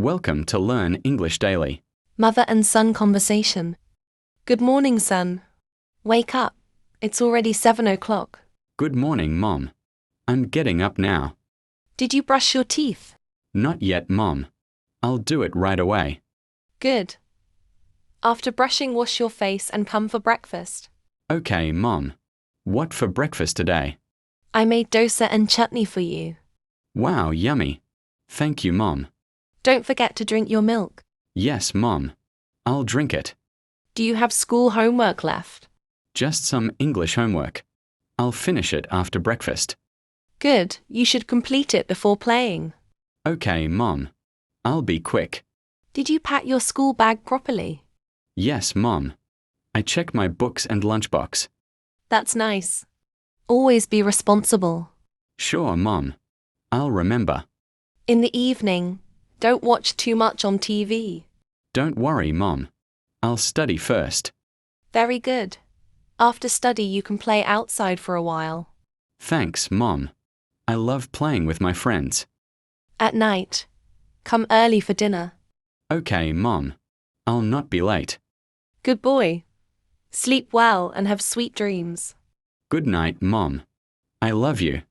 Welcome to Learn English Daily. Mother and son conversation. Good morning, son. Wake up. It's already 7 o'clock. Good morning, Mom. I'm getting up now. Did you brush your teeth? Not yet, Mom. I'll do it right away. Good. After brushing, wash your face and come for breakfast. Okay, Mom. What for breakfast today? I made dosa and chutney for you. Wow, yummy. Thank you, Mom. Don't forget to drink your milk. Yes, Mom. I'll drink it. Do you have school homework left? Just some English homework. I'll finish it after breakfast. Good. You should complete it before playing. Okay, Mom. I'll be quick. Did you pack your school bag properly? Yes, Mom. I check my books and lunchbox. That's nice. Always be responsible. Sure, Mom. I'll remember. In the evening, don't watch too much on TV. Don't worry, Mom. I'll study first. Very good. After study, you can play outside for a while. Thanks, Mom. I love playing with my friends. At night, come early for dinner. Okay, Mom. I'll not be late. Good boy. Sleep well and have sweet dreams. Good night, Mom. I love you.